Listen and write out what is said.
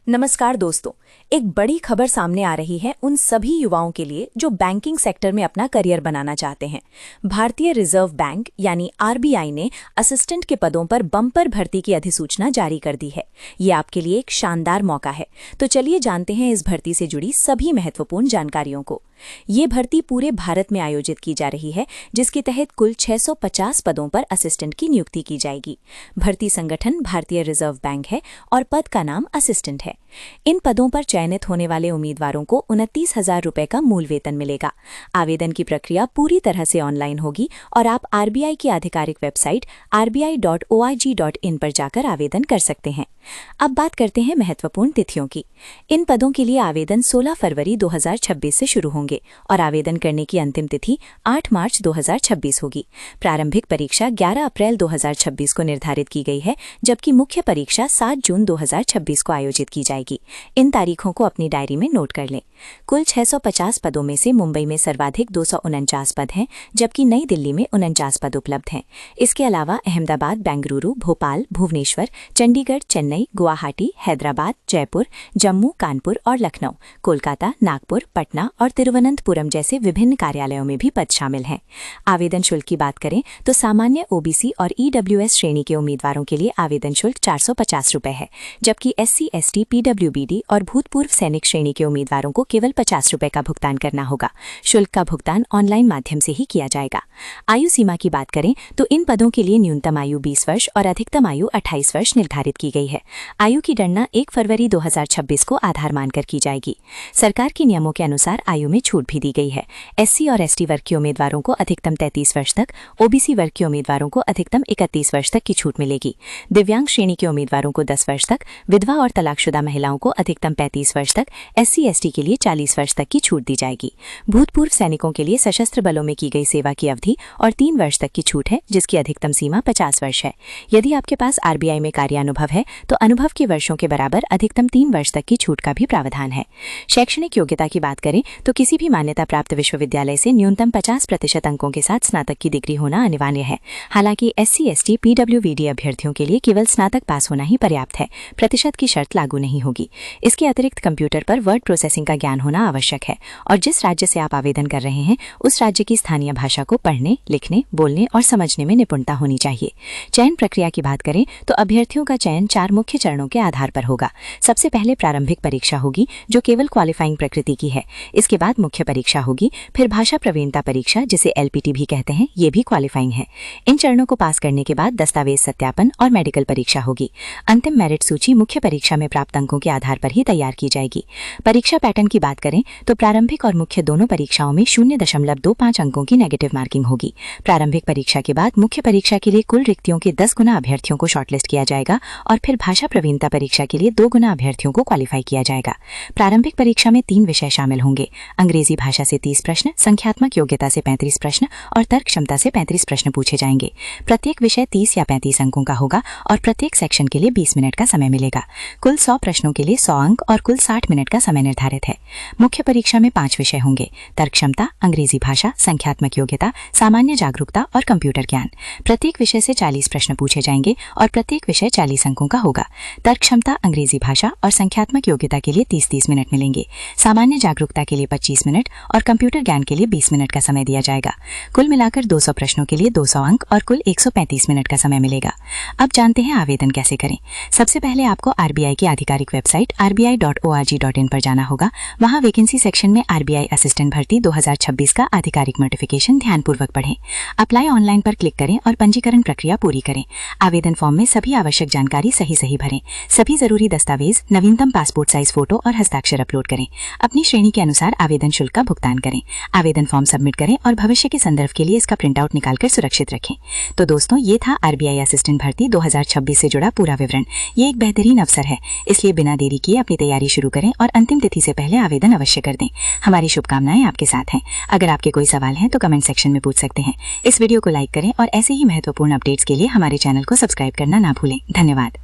नमस्कार दोस्तों, एक बड़ी खबर सामने आ रही है उन सभी युवाओं के लिए जो बैंकिंग सेक्टर में अपना करियर बनाना चाहते हैं। भारतीय रिजर्व बैंक यानी आरबीआई ने असिस्टेंट के पदों पर बम्पर भर्ती की अधिसूचना जारी कर दी है। ये आपके लिए एक शानदार मौका है। तो चलिए जानते हैं इस भर्ती से जुड़ी सभी महत्वपूर्ण जानकारियों को। ये भर्ती पूरे भारत में आयोजित की जा रही है, जिसके तहत कुल 650 पदों पर असिस्टेंट की नियुक्ति की जाएगी। भर्ती संगठन भारतीय रिजर्व बैंक है और पद का नाम असिस्टेंट है। इन पदों पर चयनित होने वाले उम्मीदवारों को 29,000 रुपए का मूल वेतन मिलेगा। आवेदन की प्रक्रिया पूरी तरह से ऑनलाइन होगी और आप आरबीआई की आधिकारिक वेबसाइट rbi.org.in पर जाकर आवेदन कर सकते हैं। अब बात करते हैं महत्वपूर्ण तिथियों की। इन पदों के लिए आवेदन 16 फरवरी 2026 से शुरू होंगे और आवेदन करने की अंतिम तिथि 8 मार्च 2026 होगी। प्रारंभिक परीक्षा 11 अप्रैल 2026 को निर्धारित की गई है, जबकि मुख्य परीक्षा 7 जून 2026 को आयोजित की जाएगी। इन तारीखों को अपनी डायरी में नोट कर लें। कुल 650 पदों में से मुंबई में सर्वाधिक 249 पद हैं, जबकि नई दिल्ली में 49 पद उपलब्ध हैं। इसके अलावा अहमदाबाद, बेंगलुरु, भोपाल, भुवनेश्वर, चंडीगढ़, चेन्नई, गुवाहाटी, हैदराबाद, जयपुर, जम्मू, कानपुर और लखनऊ, कोलकाता, नागपुर, पटना और तिरुवनंतपुरम जैसे विभिन्न कार्यालयों में भी पद शामिल हैं। आवेदन शुल्क की बात करें तो सामान्य ओबीसी और ईडब्ल्यूएस श्रेणी के उम्मीदवारों के लिए आवेदन शुल्क 450 रुपए है, जबकि एससी, एसटी, पीडब्ल्यूबीडी और भूतपूर्व सैनिक श्रेणी के उम्मीदवारों को केवल 50 रुपए का भुगतान करना होगा। शुल्क का भुगतान ऑनलाइन माध्यम से ही किया जाएगा। आयु सीमा की बात करें तो इन पदों के लिए न्यूनतम आयु 20 वर्ष और अधिकतम आयु 28 वर्ष निर्धारित की गई है। आयु की गणना 1 फरवरी 2026 को आधार मानकर की जाएगी। सरकार के नियमों के अनुसार आयु में छूट भी दी गई है। एससी और एसटी वर्ग के उम्मीदवारों को अधिकतम 33 वर्ष तक, ओबीसी वर्ग के उम्मीदवारों को अधिकतम 31 वर्ष तक की छूट मिलेगी। दिव्यांग श्रेणी के उम्मीदवारों को 10 वर्ष तक, विधवा और तलाकशुदा महिलाओं को अधिकतम 35 वर्ष तक, एससी एसटी के लिए 40 वर्ष तक की छूट दी जाएगी। भूतपूर्व सैनिकों के लिए सशस्त्र बलों में की गई सेवा की अवधि और 3 वर्ष तक की छूट है, जिसकी अधिकतम सीमा 50 वर्ष है। यदि आपके पास आरबीआई में कार्यानुभव है तो अनुभव के वर्षों के बराबर अधिकतम 3 वर्ष तक की छूट का भी प्रावधान है। शैक्षणिक योग्यता की बात करें तो किसी भी मान्यता प्राप्त विश्वविद्यालय से न्यूनतम 50% अंकों के साथ स्नातक की डिग्री होना अनिवार्य है। हालांकि एससी, एसटी, पीडब्ल्यूबीडी अभ्यर्थियों के लिए केवल स्नातक पास होना ही पर्याप्त है। प्रतिशत की शर्त लागू नहीं होगी। इसके अतिरिक्त कंप्यूटर पर वर्ड प्रोसेसिंग का ज्ञान होना आवश्यक है और जिस राज्य से आप आवेदन कर रहे हैं उस राज्य की स्थानीय भाषा को पढ़ने, लिखने, बोलने और समझने में निपुणता होनी चाहिए। चयन प्रक्रिया की बात करें तो अभ्यर्थियों का चयन 4 मुख्य चरणों के आधार पर होगा। सबसे पहले प्रारंभिक परीक्षा होगी जो केवल क्वालिफाइंग प्रकृति की है। इसके बाद मुख्य परीक्षा होगी, फिर भाषा प्रवीणता परीक्षा जिसे एलपीटी भी कहते हैं, ये भी क्वालिफाइंग है। इन चरणों को पास करने के बाद दस्तावेज सत्यापन और मेडिकल परीक्षा होगी। अंतिम मेरिट सूची मुख्य परीक्षा में प्राप्त अंकों के आधार पर ही तैयार की जाएगी। परीक्षा पैटर्न की बात करें तो प्रारंभिक और मुख्य दोनों परीक्षाओं में 0.25 अंकों की नेगेटिव मार्किंग होगी। प्रारंभिक परीक्षा के बाद मुख्य परीक्षा के लिए कुल रिक्तियों के 10 गुना अभ्यर्थियों को शॉर्टलिस्ट किया जाएगा और फिर भाषा प्रवीणता परीक्षा के लिए 2 गुना अभ्यर्थियों को क्वालिफाई किया जाएगा। प्रारंभिक परीक्षा में 3 विषय शामिल होंगे। अंग्रेजी भाषा से 30 प्रश्न, संख्यात्मक योग्यता से 35 प्रश्न और तर्क क्षमता से 35 प्रश्न पूछे जाएंगे। प्रत्येक विषय 30 या 35 अंकों का होगा और प्रत्येक सेक्शन के लिए 20 मिनट का समय मिलेगा। कुल 100 प्रश्नों के लिए 100 अंक और कुल 60 मिनट का समय निर्धारित है। मुख्य परीक्षा में 5 विषय होंगे: तर्क क्षमता, अंग्रेजी भाषा, संख्यात्मक योग्यता, सामान्य जागरूकता और कंप्यूटर ज्ञान। प्रत्येक विषय से 40 प्रश्न पूछे जाएंगे और प्रत्येक विषय 40 अंकों का होगा। तर्क क्षमता, अंग्रेजी भाषा और संख्यात्मक योग्यता के लिए 30-30 मिनट मिलेंगे। सामान्य जागरूकता के लिए 25 मिनट और कंप्यूटर ज्ञान के लिए 20 मिनट का समय दिया जाएगा। कुल मिलाकर 200 प्रश्नों के लिए 200 अंक और कुल 135 मिनट का समय मिलेगा। अब जानते हैं आवेदन कैसे करें। सबसे पहले आपको आरबीआई की आधिकारिक वेबसाइट rbi.org.in पर जाना होगा। वहां वैकेंसी सेक्शन में आरबीआई असिस्टेंट भर्ती 2026 का आधिकारिक नोटिफिकेशन ध्यानपूर्वक पढ़ें। अप्लाई ऑनलाइन पर क्लिक करें और पंजीकरण प्रक्रिया पूरी करें। आवेदन फॉर्म में सभी आवश्यक जानकारी सही भरें। सभी जरूरी दस्तावेज, नवीनतम पासपोर्ट साइज फोटो और हस्ताक्षर अपलोड करें। अपनी श्रेणी के अनुसार आवेदन शुल्क का भुगतान करें। आवेदन फॉर्म सबमिट करें और भविष्य के संदर्भ के लिए इसका प्रिंट आउट निकालकर सुरक्षित रखें। तो दोस्तों, ये था आरबीआई असिस्टेंट भर्ती 2026 से जुड़ा पूरा विवरण। ये एक बेहतरीन अवसर है, इसलिए बिना देरी किए अपनी तैयारी शुरू करें और अंतिम तिथि से पहले आवेदन अवश्य कर दें। हमारी शुभकामनाएं आपके साथ हैं। अगर आपके कोई सवाल हैं तो कमेंट सेक्शन में पूछ सकते हैं। इस वीडियो को लाइक करें और ऐसे ही महत्वपूर्ण अपडेट्स के लिए हमारे चैनल को सब्सक्राइब करना ना भूलें। धन्यवाद।